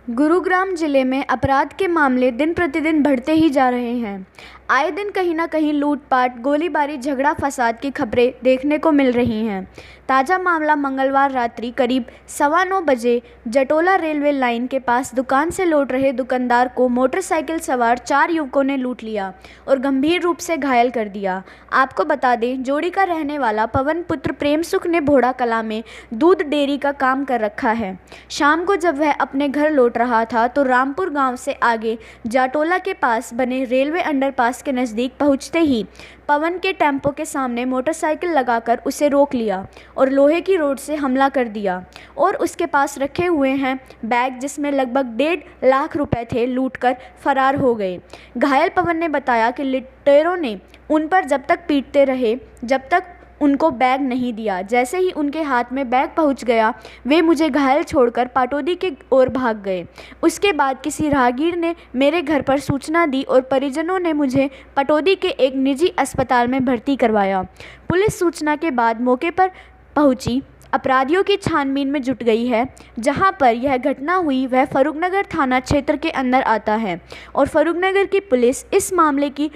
गुरुग्राम जिले में अपराध के मामले दिन प्रतिदिन बढ़ते ही जा रहे हैं। आए दिन कहीं ना कहीं लूटपाट, गोलीबारी, झगड़ा फसाद की खबरें देखने को मिल रही हैं। ताज़ा मामला मंगलवार रात्रि करीब 9:15 बजे जटोला रेलवे लाइन के पास दुकान से लौट रहे दुकानदार को मोटरसाइकिल सवार 4 युवकों ने लूट लिया और गंभीर रूप से घायल कर दिया। आपको बता दें, जोड़ी का रहने वाला पवन पुत्र प्रेम सुख ने भोड़ा कला में दूध डेयरी का काम कर रखा है। शाम को जब वह अपने घर लौट रहा था तो रामपुर गांव से आगे जाटोला के पास बने रेलवे अंडरपास के नज़दीक पहुंचते ही पवन के टेम्पो के सामने मोटरसाइकिल लगाकर उसे रोक लिया और लोहे की रॉड से हमला कर दिया और उसके पास रखे हुए हैं बैग जिसमें लगभग 1.5 लाख रुपए थे, लूटकर फरार हो गए। घायल पवन ने बताया कि लुटेरों ने उन पर जब तक पीटते रहे जब तक उनको बैग नहीं दिया। जैसे ही उनके हाथ में बैग पहुंच गया, वे मुझे घायल छोड़कर पाटौदी के ओर भाग गए। उसके बाद किसी राहगीर ने मेरे घर पर सूचना दी और परिजनों ने मुझे पाटौदी के एक निजी अस्पताल में भर्ती करवाया। पुलिस सूचना के बाद मौके पर पहुंची अपराधियों की छानबीन में जुट गई है। जहां पर यह घटना हुई वह फर्रुखनगर थाना क्षेत्र के अंदर आता है और फर्रुखनगर की पुलिस इस मामले की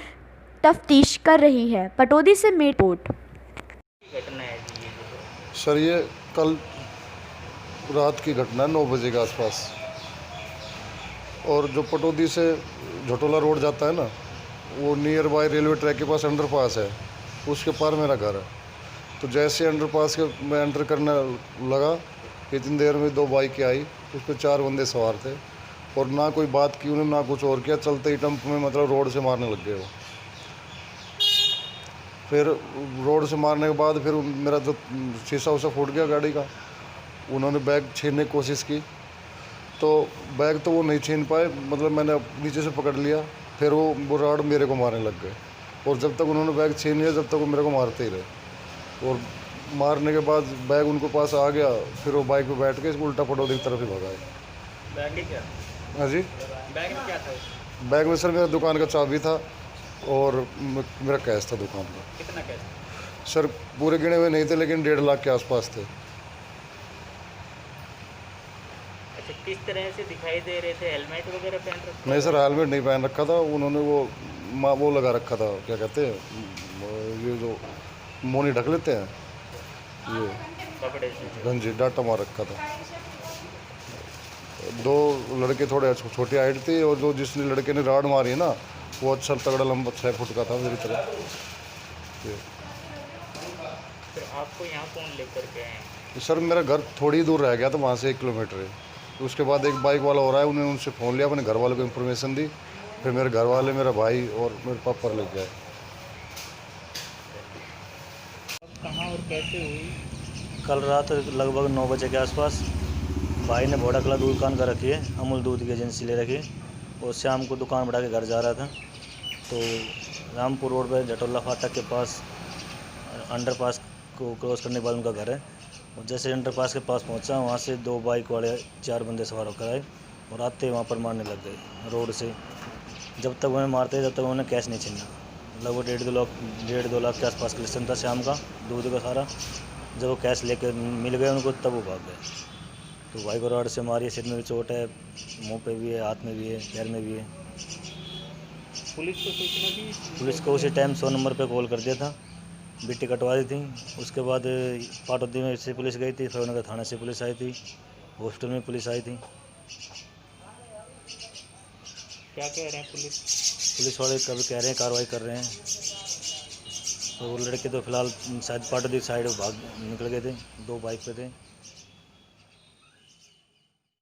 तफ्तीश कर रही है। पाटौदी से मेरी रिपोर्ट। घटना है जी ये सर, ये कल रात की घटना 9 बजे के आसपास। और जो पटौदी से झटोला रोड जाता है ना, वो नियर बाय रेलवे ट्रैक के पास अंडरपास है, उसके पार मेरा घर है। तो जैसे अंडरपास के मैं एंटर करने लगा, इतनी देर में 2 बाइकें आई, उस पर 4 बंदे सवार थे और ना कोई बात की उन्होंने, ना कुछ और किया। चलते ही टम्प में मतलब रोड से मारने लग गए वो। फिर रोड से मारने के बाद फिर मेरा जो शीशा उसा फूट गया गाड़ी का। उन्होंने बैग छीनने की कोशिश की तो बैग तो वो नहीं छीन पाए, मतलब मैंने नीचे से पकड़ लिया। फिर वो रॉड मेरे को मारने लग गए और जब तक उन्होंने बैग छीन लिया जब तक वो मेरे को मारते ही रहे। और मारने के बाद बैग उनको पास आ गया, फिर वो बाइक पे बैठ के उल्टा पटौदी की तरफ ही भगाए। बैग में क्या? हाँ जी, बैग में क्या था? बैग में सर मेरा दुकान का चाबी था और मेरा कैश था दुकान का। कितना कैश? सर पूरे गिने हुए नहीं थे लेकिन 1.5 लाख के आसपास थे। अच्छा, किस तरह से दिखाई दे रहे थे? हेलमेट वगैरह पहन रखा? नहीं सर, हेलमेट नहीं पहन रखा था उन्होंने। वो लगा रखा था, क्या कहते हैं, ये जो मोनी ढक लेते हैं, ये कपड़े से गंजी डाटा मार रखा था। 2 लड़के थोड़े छोटी हाइट थे और जो जिस लड़के ने राड मारी है ना, वो अच्छा तगड़ा लंबा 6 फुट का था मेरी तरह। फिर आपको यहाँ कौन लेकर के आए? सर मेरा घर थोड़ी दूर रह गया था, वहाँ से 1 किलोमीटर है। उसके बाद एक बाइक वाला हो रहा है, उन्होंने उनसे फ़ोन लिया, अपने घर वालों को इन्फॉर्मेशन दी, फिर मेरे घर वाले, मेरा भाई और मेरे पापा ले गए। कहाँ और कैसे हुई? कल रात लगभग 9 बजे के आसपास भाई ने भोड़ा कला दुकान का रखी है, अमूल दूध की एजेंसी ले रखी है, और शाम को दुकान बढ़ा के घर जा रहा था तो रामपुर रोड पर जटोला फाटक के पास अंडरपास को क्रॉस करने के बाद उनका घर है। और जैसे अंडरपास के पास पहुंचा, वहां से 2 बाइक वाले 4 बंदे सवार होकर आए और आते वहां पर मारने लग गए रोड से। जब तक उन्हें मारते जब तक उन्हें कैश नहीं छीना। लगभग 1.5-2 लाख के आसपास कलेक्शन था शाम का दूध का सारा। जब वो कैश लेकर मिल गए उनको तब वो भाग गए। तो भाई को रॉड से मारी, सिर में भी चोट है, मुंह पे भी है, हाथ में भी है, पैर में भी है। पुलिस को सूचना दी? पुलिस को उसी टाइम 100 नंबर पे कॉल कर दिया था, बिट्टी कटवा दी थी। उसके बाद पाटौदी में से पुलिस गई थी, फर्रुखनगर थाने से पुलिस आई थी, हॉस्पिटल में पुलिस आई थी। क्या कह रहे हैं पुलिस वाले कभी कह रहे हैं कार्रवाई कर रहे हैं। तो वो लड़के तो फिलहाल शायद पाटौदी साइड भाग निकल गए थे, 2 बाइक पे थे।